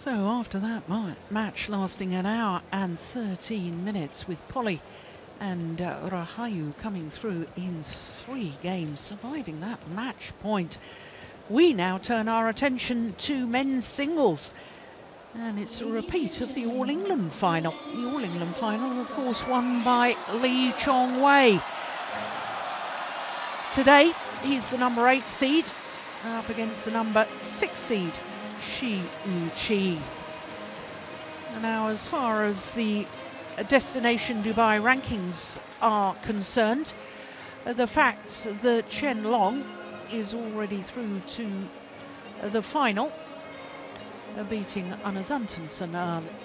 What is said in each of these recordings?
So after that match lasting an hour and 13 minutes with Polly and Rahayu coming through in 3 games, surviving that match point, we now turn our attention to men's singles. And it's a repeat of the All England final. The All England final, of course, won by Chong Wei. Today, he's the number 8 seed up against the number 6 seed, Shi Yuqi. Now, as far as the Destination Dubai rankings are concerned, the fact that Chen Long is already through to the final, beating Anders Antonsen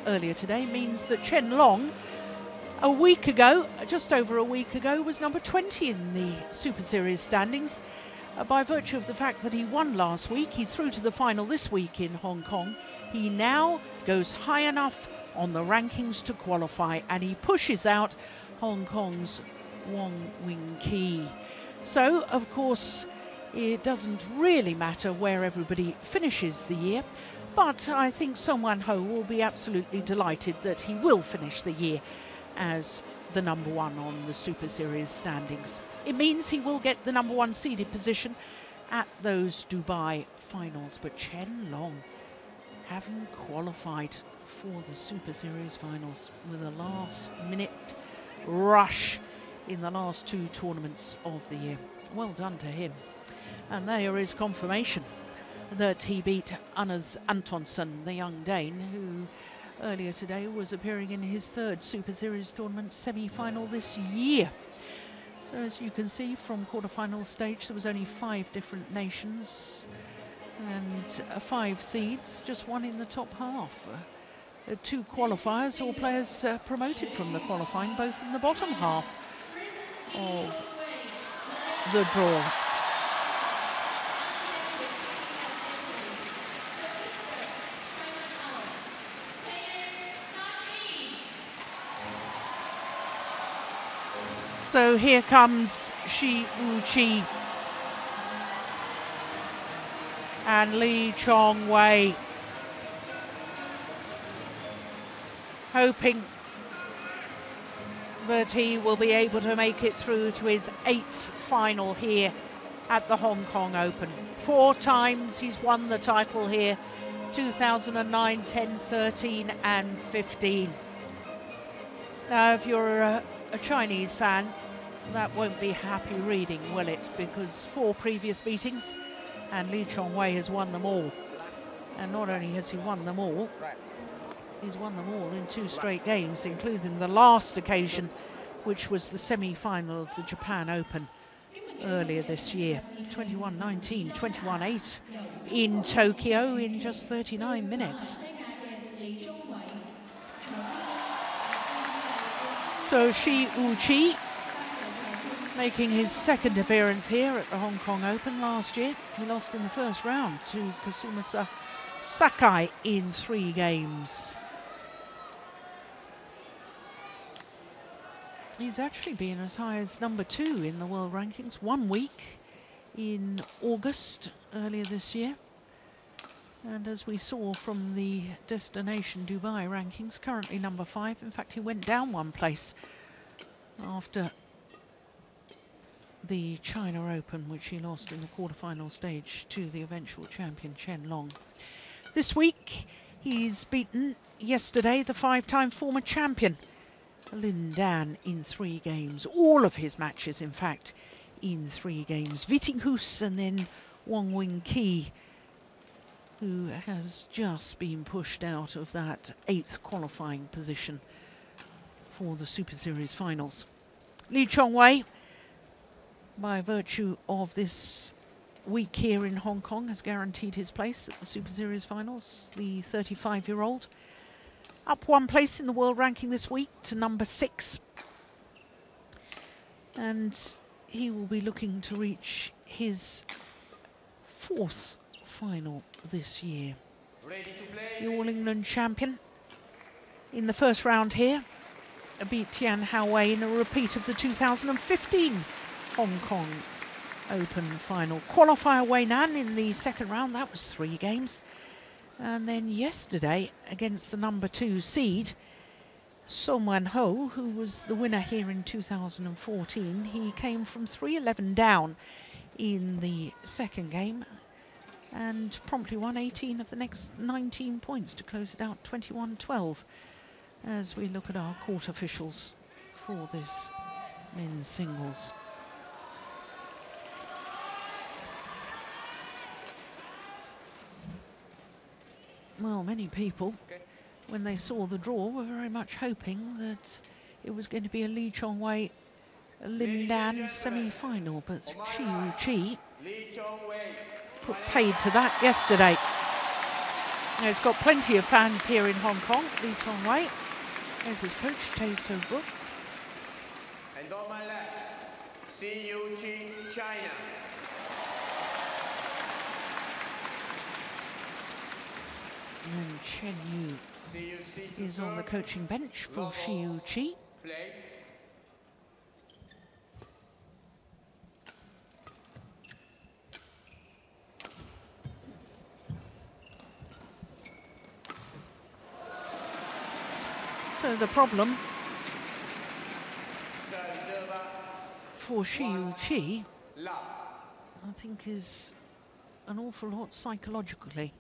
earlier today, means that Chen Long, a week ago, just over a week ago, was number 20 in the Super Series standings. By virtue of the fact that he won last week, he's through to the final this week in Hong Kong. He now goes high enough on the rankings to qualify, and he pushes out Hong Kong's Wong Wing Ki. So, of course, it doesn't really matter where everybody finishes the year, but I think Song Wan Ho will be absolutely delighted that he will finish the year as the number 1 on the Super Series standings. It means he will get the number 1 seeded position at those Dubai finals. But Chen Long, having qualified for the Super Series finals with a last-minute rush in the last 2 tournaments of the year. Well done to him. And there is confirmation that he beat Anders Antonsen, the young Dane, who earlier today was appearing in his 3rd Super Series tournament semi-final this year. So as you can see from quarter-final stage, there was only 5 different nations and 5 seeds, just 1 in the top half. 2 qualifiers or players promoted from the qualifying, both in the bottom half of the draw. So here comes Shi Yuqi and Chong Wei, hoping that he will be able to make it through to his 8th final here at the Hong Kong Open. 4 times he's won the title here, 2009, 10, 13 and 15. Now, if you're a Chinese fan, that won't be happy reading, will it? Because 4 previous meetings and Chong Wei has won them all. And not only has he won them all, he's won them all in 2 straight games, including the last occasion, which was the semi-final of the Japan Open earlier this year. 21-19, 21-8 in Tokyo in just 39 minutes. So Shi Yuqi making his 2nd appearance here at the Hong Kong Open last year. He lost in the 1st round to Kasumasa Sakai in 3 games. He's actually been as high as number 2 in the world rankings 1 week in August earlier this year. And as we saw from the Destination Dubai rankings, currently number 5. In fact, he went down 1 place after the China Open, which he lost in the quarterfinal stage to the eventual champion Chen Long. This week, he's beaten yesterday the 5-time former champion Lin Dan in 3 games. All of his matches, in fact, in 3 games. Vittinghus and then Wong Wing Ki, who has just been pushed out of that 8th qualifying position for the Super Series finals. Chong Wei, by virtue of this week here in Hong Kong, has guaranteed his place at the Super Series finals. The 35-year-old up 1 place in the world ranking this week to number 6. And he will be looking to reach his 4th final this year. The All England champion in the 1st round here beat Tian Hao-Wei in a repeat of the 2015 Hong Kong Open final. Qualifier Wei Nan in the 2nd round, that was 3 games. And then yesterday, against the number 2 seed, Song Wan-ho, who was the winner here in 2014, he came from 3-11 down in the second game and promptly won 18 of the next 19 points to close it out 21-12 as we look at our court officials for this men's singles. Well, many people, when they saw the draw, were very much hoping that it was going to be a Lee Chong Wei Lin Dan semi-final, but Shi Yuqi put paid to that yesterday. Now, he's got plenty of fans here in Hong Kong, Lee Chong Wei. There's his coach, Tae So-brook. And on my left, Shi Yuqi, China. And Chen Yu is on the coaching bench for Shi Yuqi. So the problem for Shi Yuqi, I think, is an awful lot psychologically.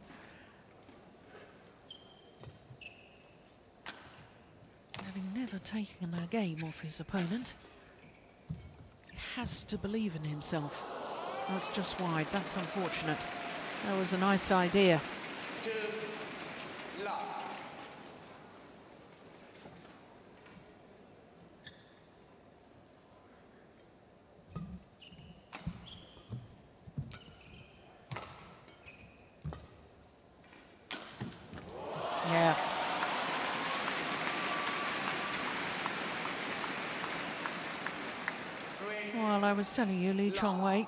Having never taken a game off his opponent, he has to believe in himself. That's just wide, that's unfortunate. That was a nice idea. Yeah. Well, I was telling you, Lee Chong Wei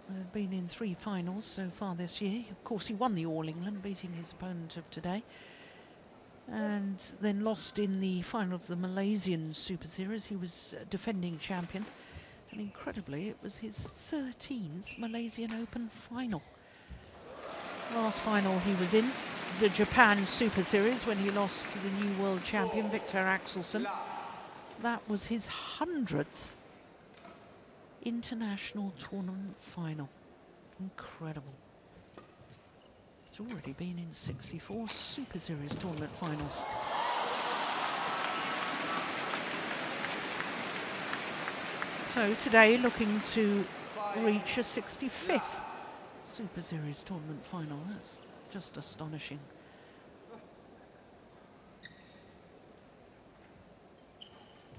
had been in 3 finals so far this year. Of course, he won the All England, beating his opponent of today, and then lost in the final of the Malaysian Super Series. He was defending champion, and incredibly, it was his 13th Malaysian Open final. Last final he was in, the Japan Super Series, when he lost to the new world champion, Victor Axelsen. That was his 100th international tournament final. Incredible. He's already been in 64 Super Series tournament finals. So today looking to reach a 65th Super Series tournament final. That's just astonishing.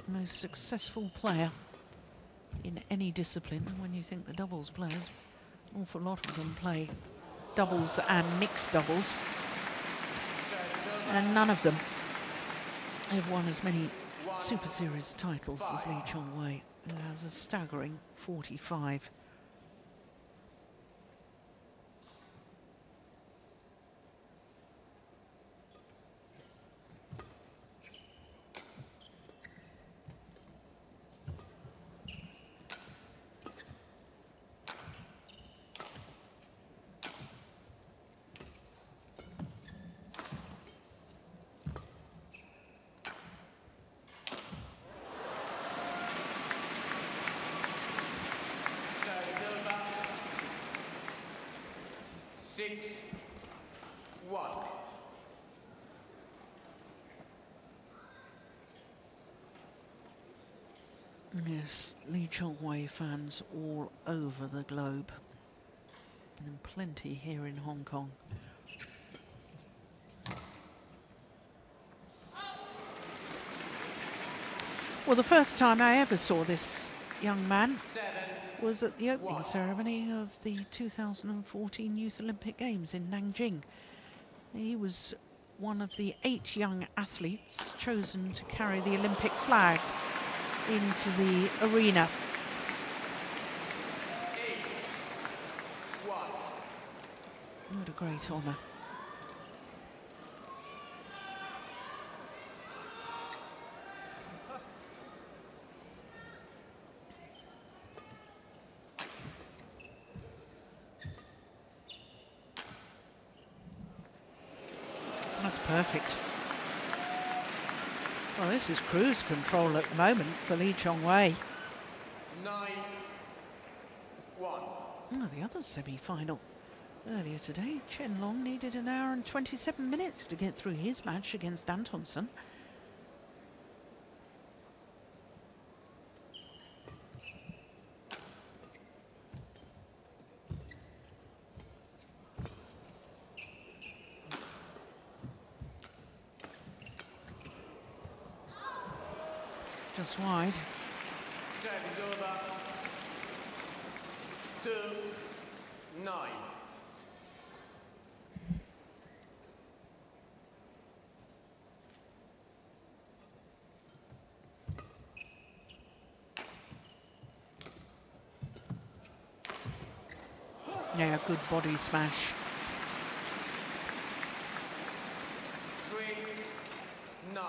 Most successful player in any discipline. When you think the doubles players, an awful lot of them play doubles and mixed doubles, and none of them have won as many Super Series titles as Lee Chong Wei, who has a staggering 45. Yes, Lee Chong Wei fans all over the globe, and plenty here in Hong Kong. Well, the first time I ever saw this young man was at the opening ceremony of the 2014 Youth Olympic Games in Nanjing. He was one of the 8 young athletes chosen to carry the Olympic flag into the arena. What a great honour. That's perfect. Well, this is cruise control at the moment for Lee Chong Wei. 9-1. Oh, the other semi-final earlier today, Chen Long needed 1 hour and 27 minutes to get through his match against Antonsen. Just wide. Service over. 2-9. Yeah, good body smash. 3-9.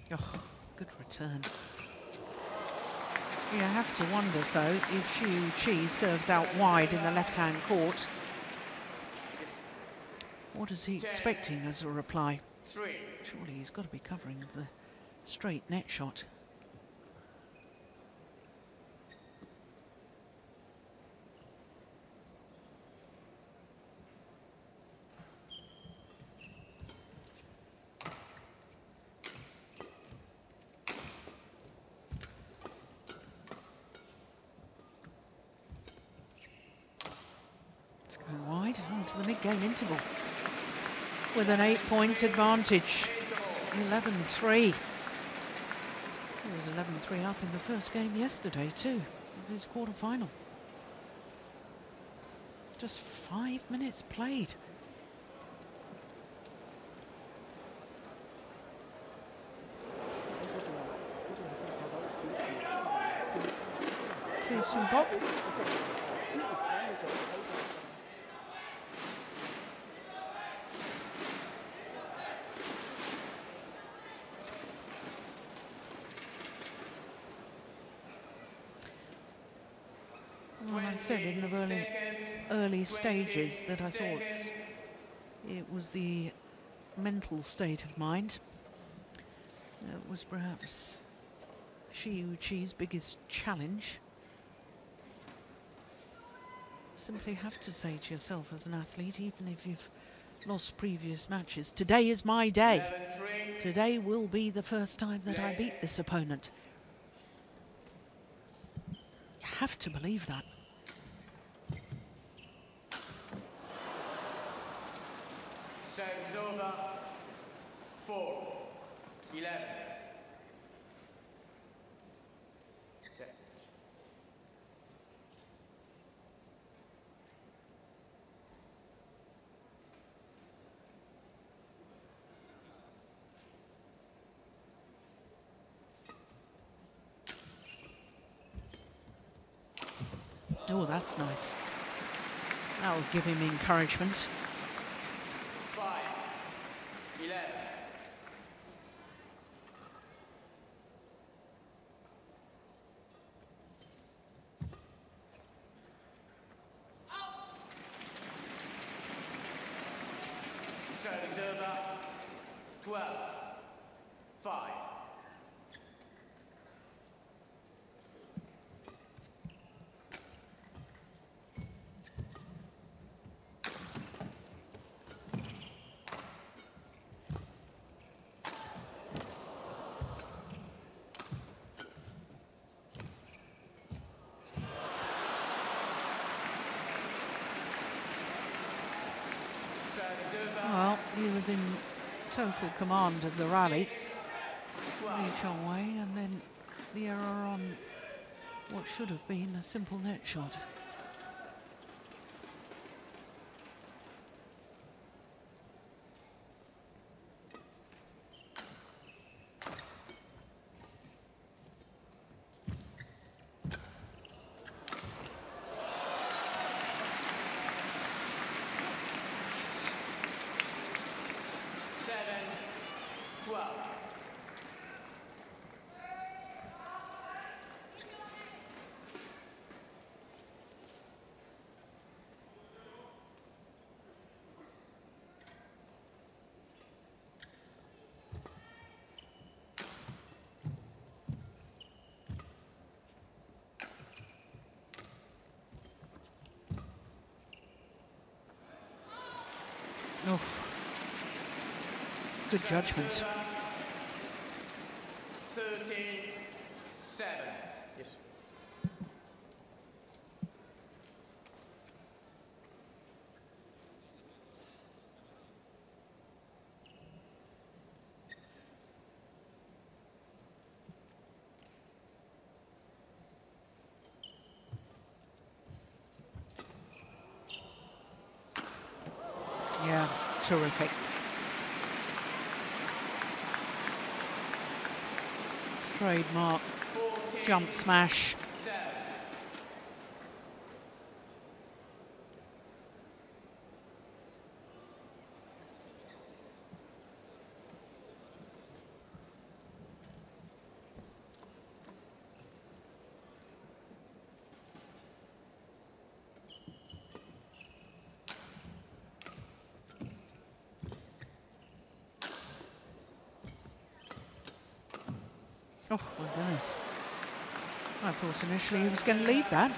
Oh, good return. You have to wonder, though, if Shi Yuqi serves out wide in the left-hand court. What is he expecting as a reply? 3. Surely he's got to be covering the straight net shot. It's going wide onto the mid-game interval with an 8-point advantage. 11-3. He was 11-3 up in the first game yesterday too, of his quarter-final. Just 5 minutes played. To Sumbok. Well, I said in the early stages that I thought it was the mental state of mind that was perhaps Shi Yuqi's biggest challenge. Simply have to say to yourself as an athlete, even if you've lost previous matches, today is my day. Today will be the first time that I beat this opponent. You have to believe that. Service over. 4-11. Oh, that's nice. That will give him encouragement. 5-11. Service over. 12-5. Well, he was in total command of the rally, Lee Chong Wei, and then the error on what should have been a simple net shot. Oof. Good judgment. 13-7. Yes. Yeah, terrific. Trademark jump smash. 7. Oh my goodness. I thought initially he was going to leave that.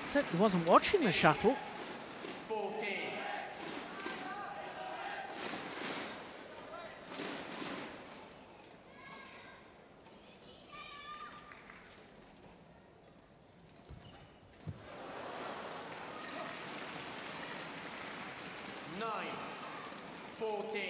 Certainly wasn't watching the shuttle. 14. 14.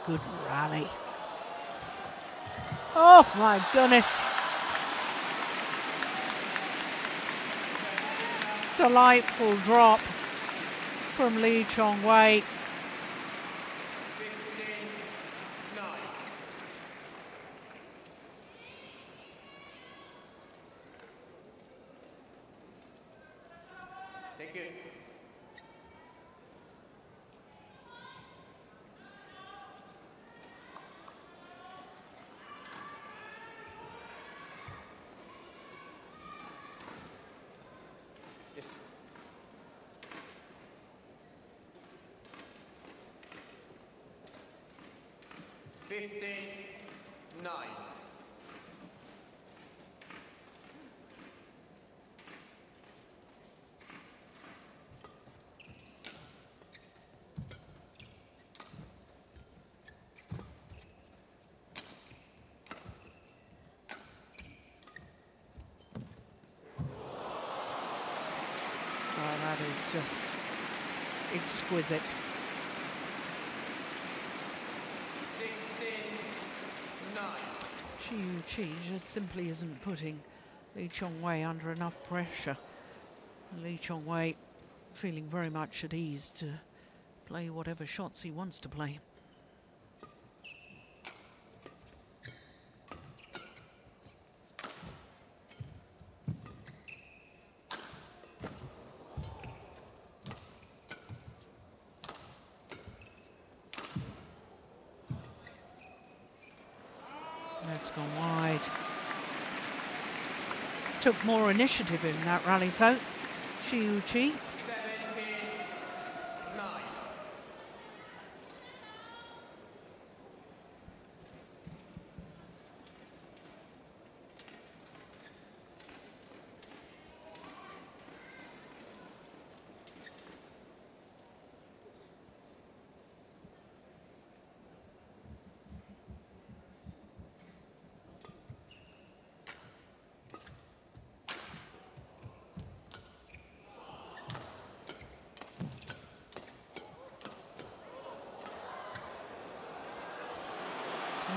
Good rally. Oh my goodness. Delightful drop from Chong Wei. 15-9. Thank you. Yes. Fifteen, 9. Oh, that is just exquisite. 16-9. Shi Yuqi just simply isn't putting Chong Wei under enough pressure. Chong Wei feeling very much at ease to play whatever shots he wants to play. That's gone wide. Took more initiative in that rally though. Shi Yuqi. 17-9.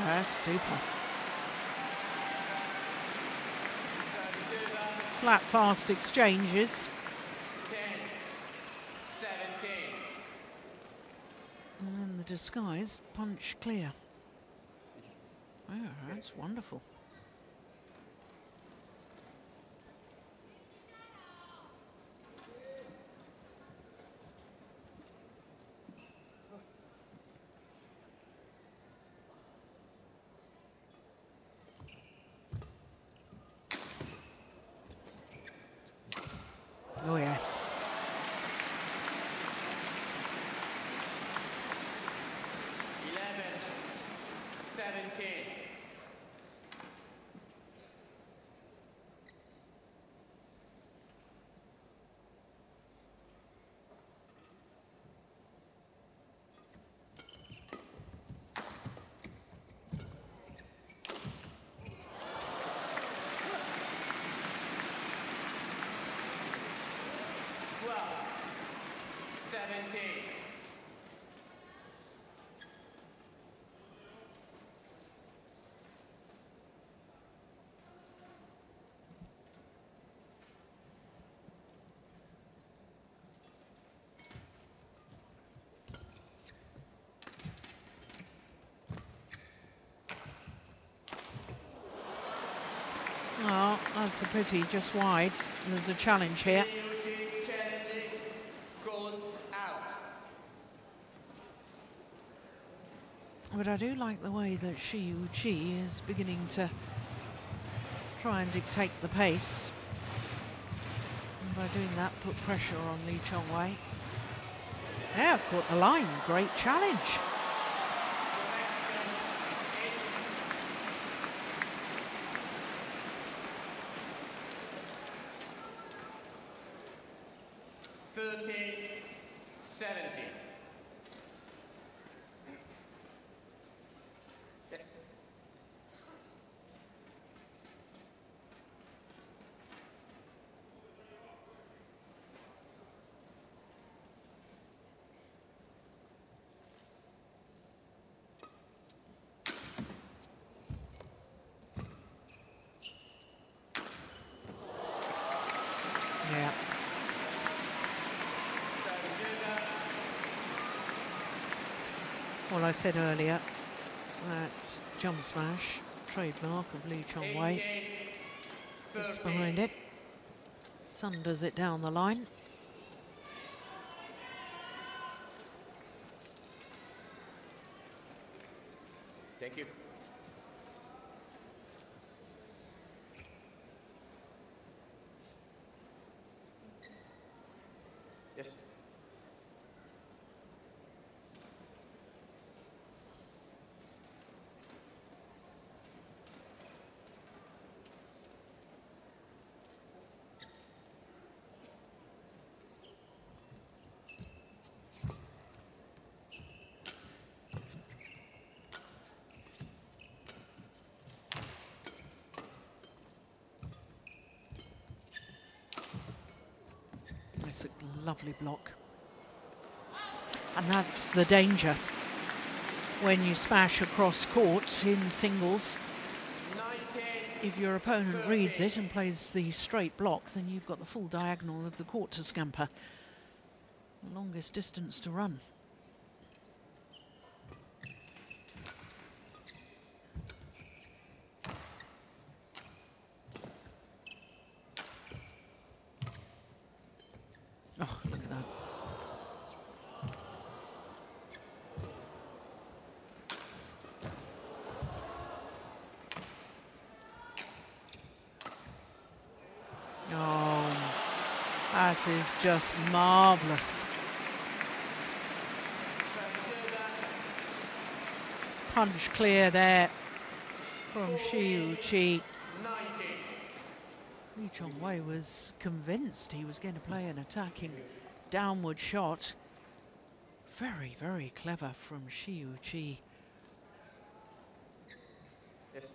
That's super. Service over. Flat, fast exchanges. 10-17. And then the disguise punch clear. Oh, that's wonderful. 17. Oh, that's a pity, just wide. There's a challenge here. Shi Yuqi challenges gone out. But I do like the way that Shi Yuqi is beginning to try and dictate the pace. And by doing that, put pressure on Chong Wei. Yeah, caught the line. Great challenge. 13-17. Yeah. Well, I said earlier that jump smash, trademark of Chong Wei, gets behind it, thunders it down the line. Thank you. Yes. It's a lovely block. And that's the danger when you smash across court in singles. 19. If your opponent reads it and plays the straight block, then you've got the full diagonal of the court to scamper. The longest distance to run. Oh, look at that. Oh, that is just marvellous. Punch clear there from Shi Yuqi. 19. Chong Wei was convinced he was going to play an attacking downward shot. Very, very clever from Shi Yuqi. Yes.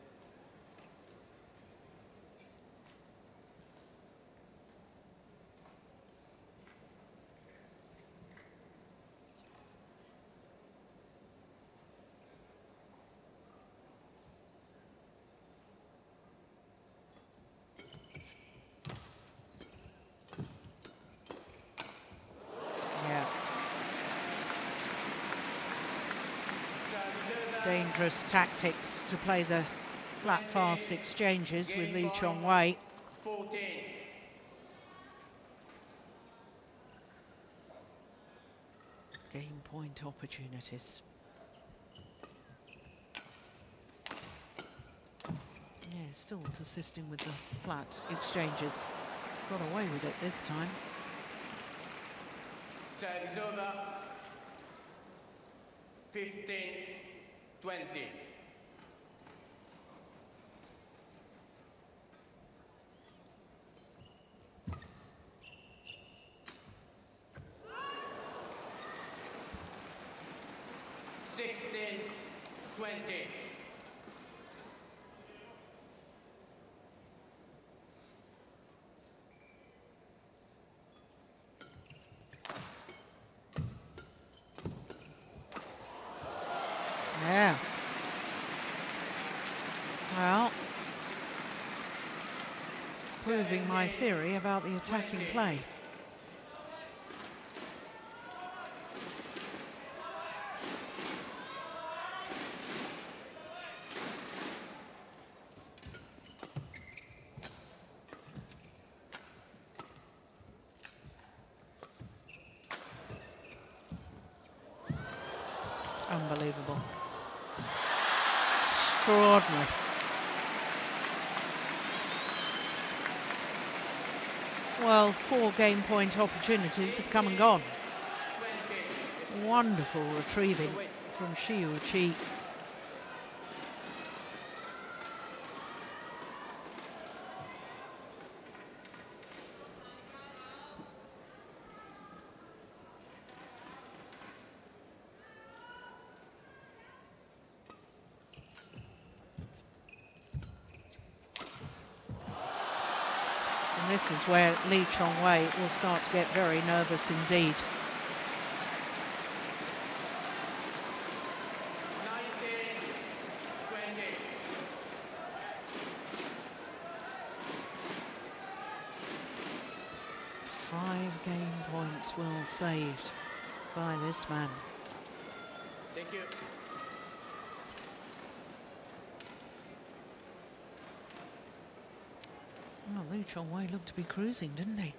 Yeah. Dangerous tactics to play the flat, fast exchanges with Chong Wei. 14. Game point opportunities. Yeah, still persisting with the flat exchanges. Got away with it this time. Service over. 15-20. Sixteen, 20. Well, proving my theory about the attacking play. Unbelievable. Extraordinary. Well, 4 game point opportunities have come and gone. Wonderful retrieving from Shi Yuqi. And this is where Chong Wei will start to get very nervous indeed. 19-20. 5 game points well saved by this man. Thank you. Well, Chong Wei looked to be cruising, didn't he?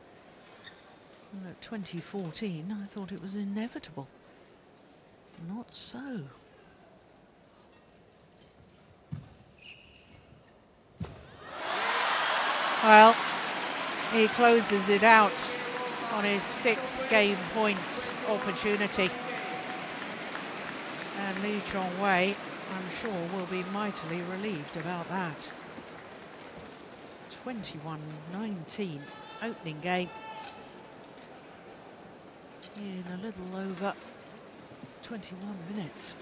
And at 2014, I thought it was inevitable. Not so. Well, he closes it out on his 6th game point opportunity. And Chong Wei, I'm sure, will be mightily relieved about that. 21-19 opening game in a little over 21 minutes.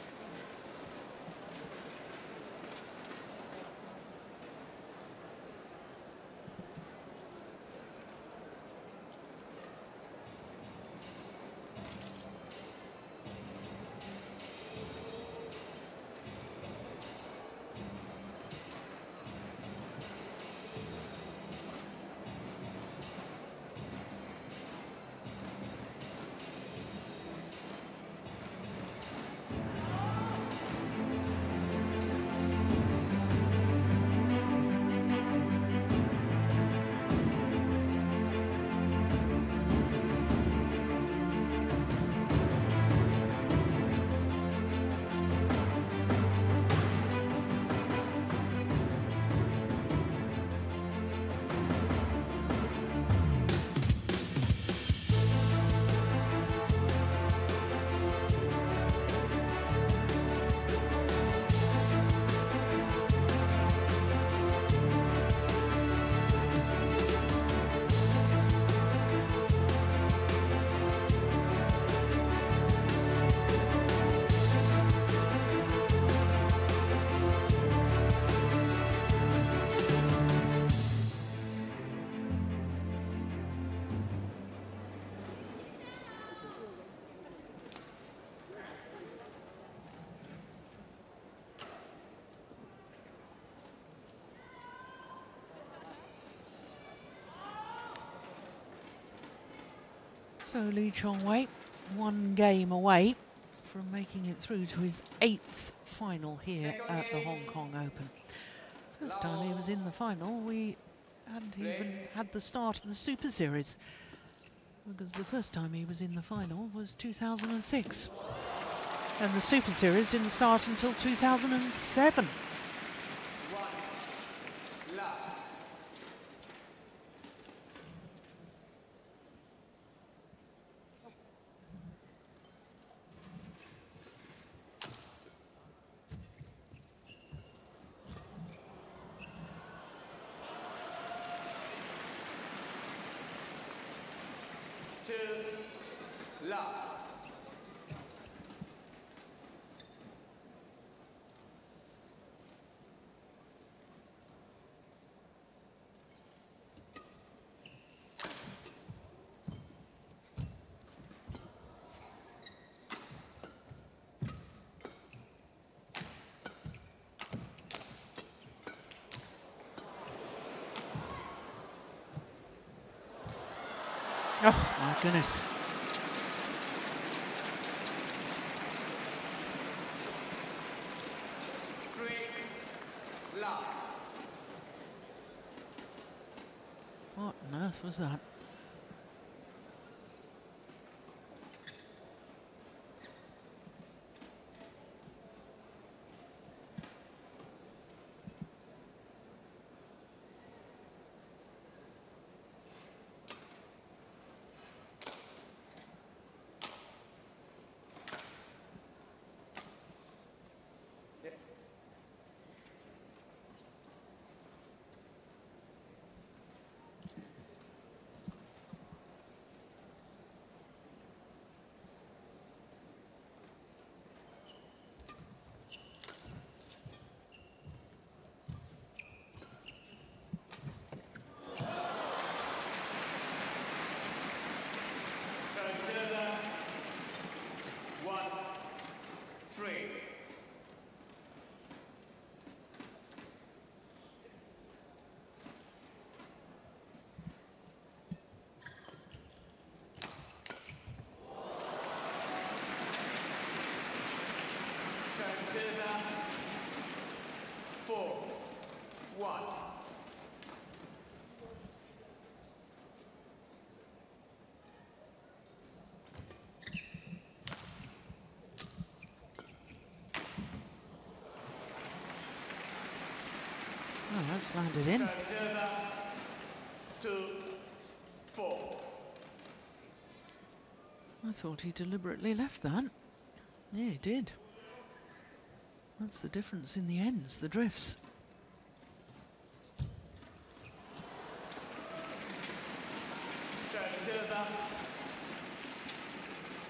So Chong Wei, 1 game away from making it through to his 8th final here at the Hong Kong Open. First time he was in the final, we hadn't even had the start of the Super Series, because the first time he was in the final was 2006. And the Super Series didn't start until 2007. 1 love. Love. Oh, my goodness. Love. What on earth was that? Server 4-1. Oh, that's landed in. Server 2-4. I thought he deliberately left that. Yeah, he did. That's the difference in the ends, the drifts. Server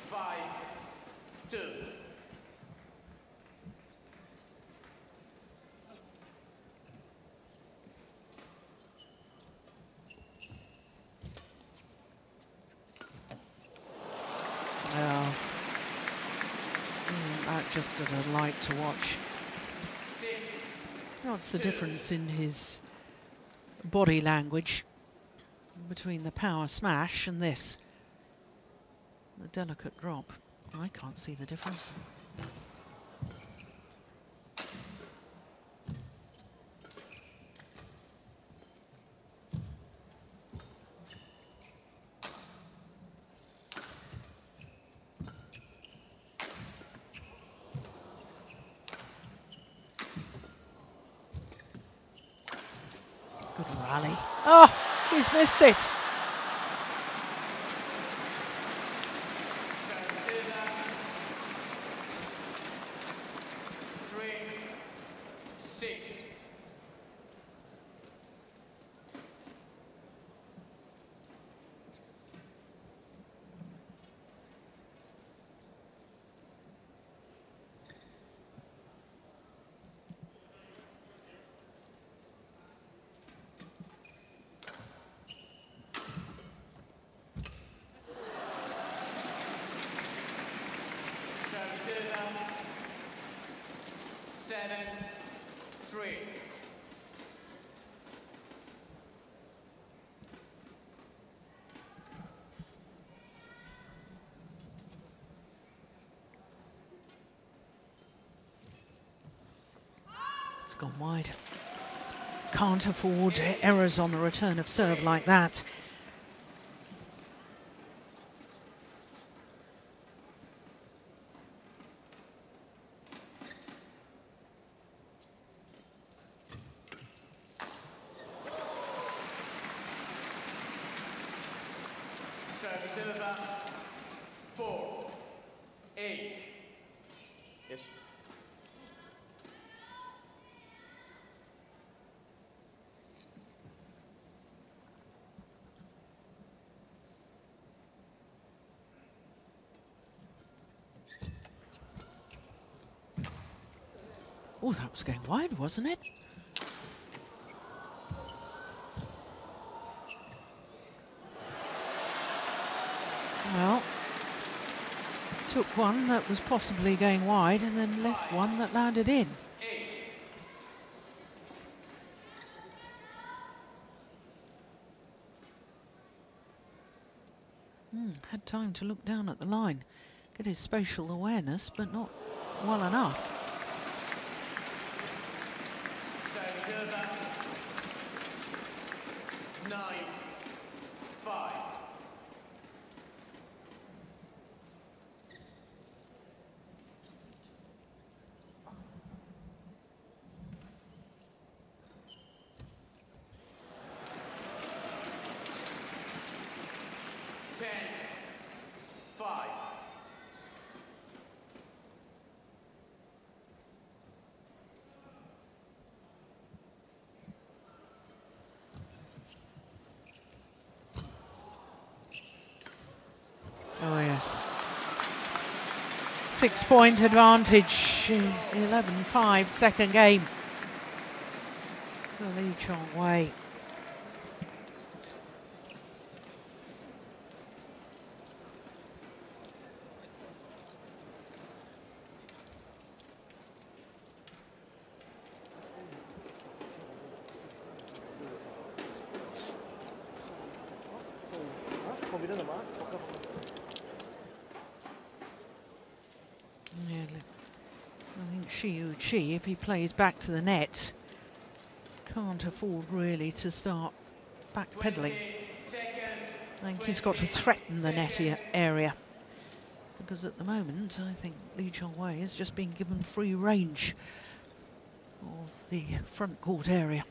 5-2. Well, isn't that just a delight to watch? What's the difference in his body language between the power smash and this? The delicate drop. I can't see the difference. Good rally. Oh, he's missed it. Server 7-3. It's gone wide. Can't afford errors on the return of serve like that. Server 4-8. Yes. Oh, that was going wide, wasn't it? Well, took one that was possibly going wide and then left one that landed in. Had time to look down at the line, get his spatial awareness, but not well enough. Service over. 9-5. Oh yes. 6-point advantage, 11-5, second game for Lee Chong Wei. Yeah, I think Shi Yuqi, if he plays back to the net, can't afford really to start backpedaling. I think he's got to threaten the net area, because at the moment I think Lee Chong Wei has just been given free range of the front court area.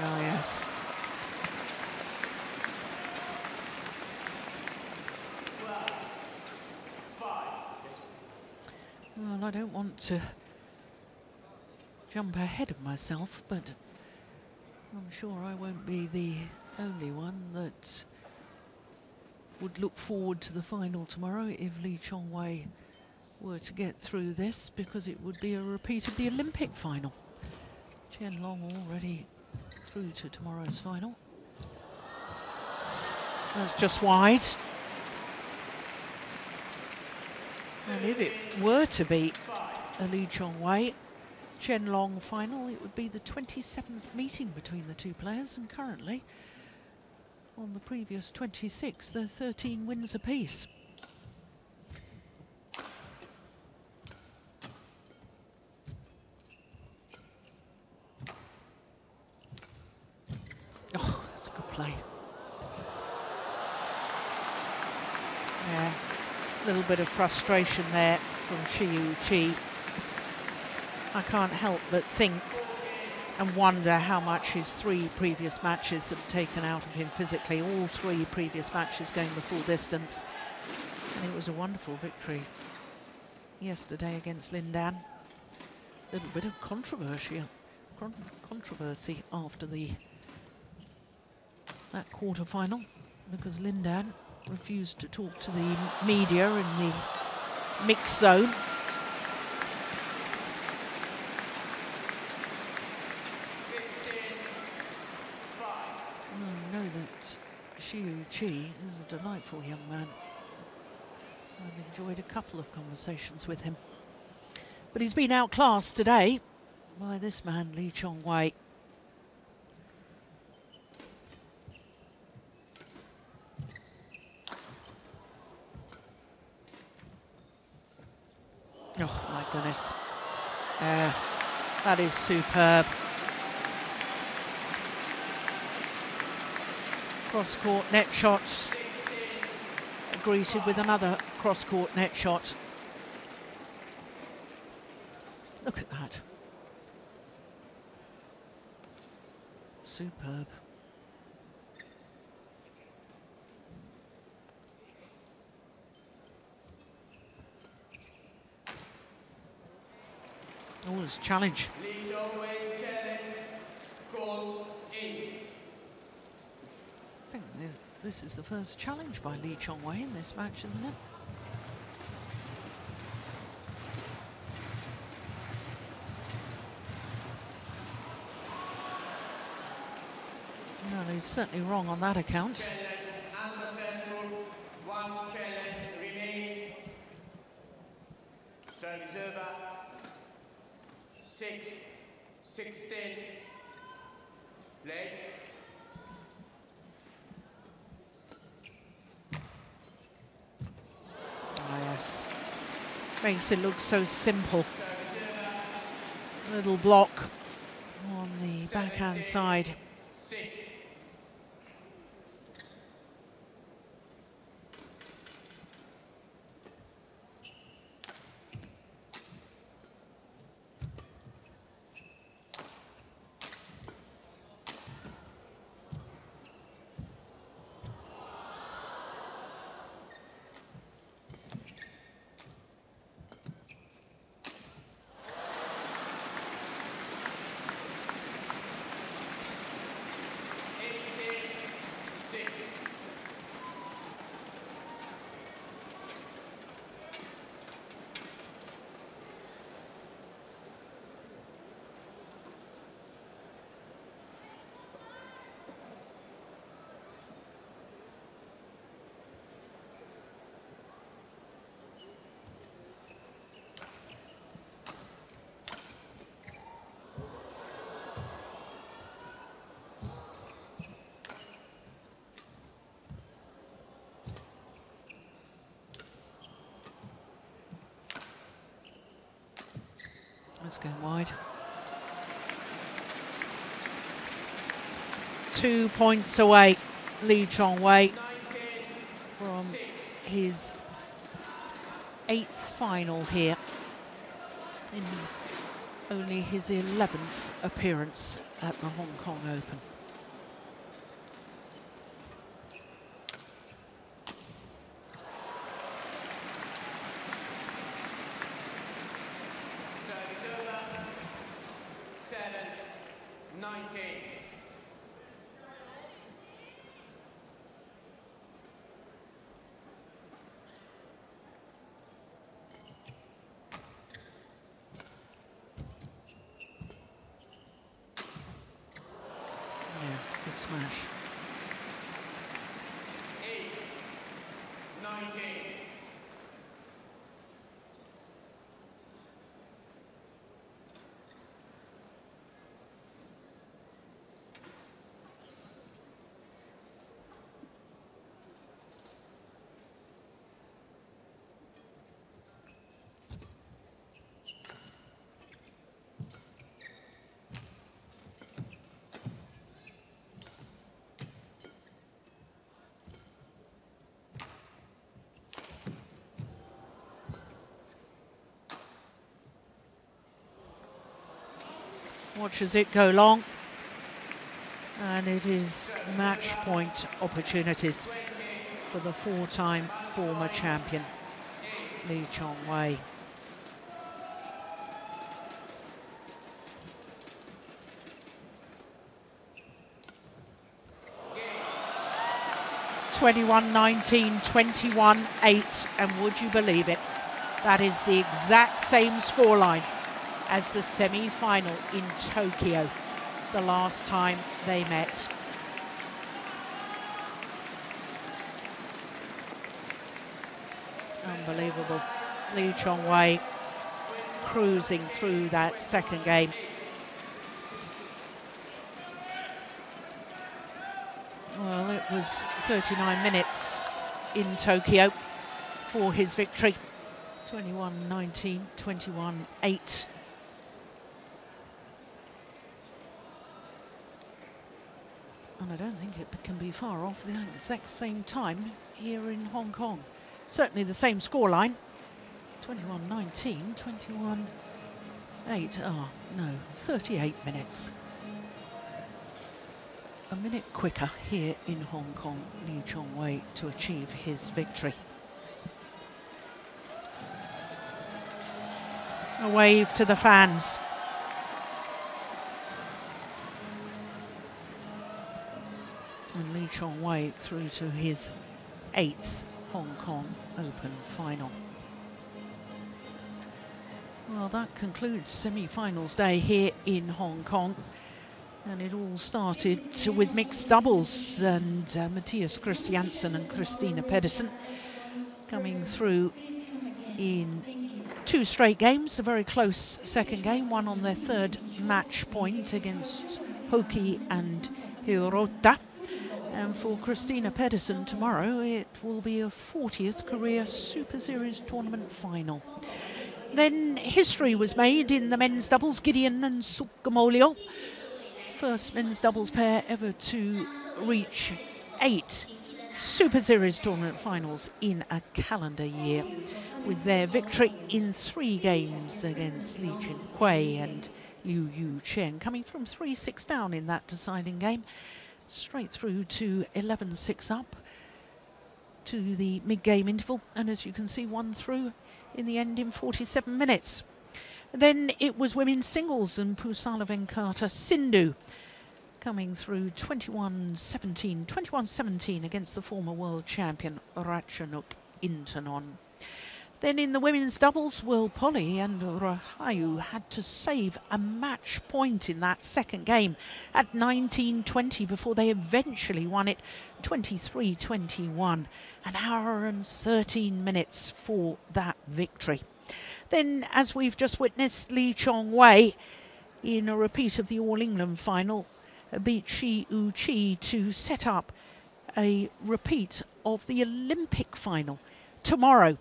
Oh yes. Well, I don't want to jump ahead of myself, but I'm sure I won't be the only one that would look forward to the final tomorrow if Lee Chong Wei were to get through this, because it would be a repeat of the Olympic final. Chen Long already through to tomorrow's final. That's just wide. And if it were to be a Lee Chong Wei Chen Long final, it would be the 27th meeting between the two players, and currently on the previous 26, they're 13 wins apiece. Oh, that's a good play. Yeah, a little bit of frustration there from Shi Yuqi. I can't help but think and wonder how much his 3 previous matches have taken out of him physically. All 3 previous matches going the full distance. And it was a wonderful victory yesterday against Lindan. A little bit of controversy after that quarter-final, because Lindan refused to talk to the media in the mixed zone. I know that Shi Yuqi is a delightful young man. I've enjoyed a couple of conversations with him. But he's been outclassed today by this man, Lee Chong Wei. Oh my goodness. That is superb. Cross-court net shots, greeted with another cross-court net shot. Look at that. Superb. Oh, it's a challenge. Lee Chong Wei challenge, call in. I think this is the first challenge by Lee Chong Wei in this match, isn't it? No, he's certainly wrong on that account. Challenge unsuccessful. One challenge remaining. Service over. 6-16. Leg. Oh, yes. Makes it look so simple. Little block on the backhand side. 6. Let's go wide. 2 points away, Chong Wei, from his 8th final here in only his 11th appearance at the Hong Kong Open. Good smash. 8-19. Watches it go long, and it is match point opportunities for the 4-time former champion, Chong Wei. (21-19, 21-8), and would you believe it, that is the exact same scoreline as the semi-final in Tokyo, the last time they met. Unbelievable. Chong Wei cruising through that second game. Well, it was 39 minutes in Tokyo for his victory. 21-19, 21-8. And I don't think it can be far off the exact same time here in Hong Kong. Certainly the same scoreline. 21-19, 21-8. Oh, no, 38 minutes. A minute quicker here in Hong Kong, Chong Wei to achieve his victory. A wave to the fans. And Chong Wei through to his 8th Hong Kong Open final. Well, that concludes semi-finals day here in Hong Kong. And it all started with mixed doubles, and Mathias Christiansen and Christina Pedersen coming through in 2 straight games. A very close second game, one on their 3rd match point against Hoki and Hirota. And for Christina Pedersen tomorrow, it will be a 40th career Super Series tournament final. Then history was made in the men's doubles, Gideon and Sukamolio. First men's doubles pair ever to reach 8 Super Series tournament finals in a calendar year, with their victory in 3 games against Li Junhui and Liu Yu Chen, coming from 3-6 down in that deciding game, straight through to 11-6 up to the mid-game interval, and as you can see, won through in the end in 47 minutes. Then it was women's singles, and Pusala Venkata Sindhu coming through 21-17 against the former world champion Ratchanok Intanon. Then in the women's doubles, Will Polly and Rahayu had to save a match point in that second game at 19-20 before they eventually won it 23-21. An hour and 13 minutes for that victory. Then, as we've just witnessed, Chong Wei, in a repeat of the All England final, beat Shi Yuqi to set up a repeat of the Olympic final tomorrow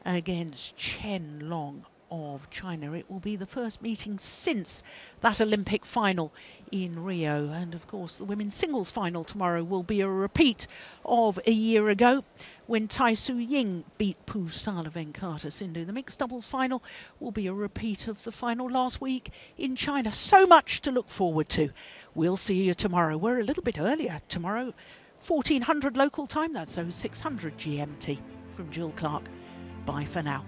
against Chen Long of China. It will be the first meeting since that Olympic final in Rio. And of course, the women's singles final tomorrow will be a repeat of a year ago when Tai Su Ying beat Pusala Venkata Sindhu. The mixed doubles final will be a repeat of the final last week in China. So much to look forward to. We'll see you tomorrow. We're a little bit earlier tomorrow, 1400 local time. That's 0600 GMT. From Jill Clark. Bye for now.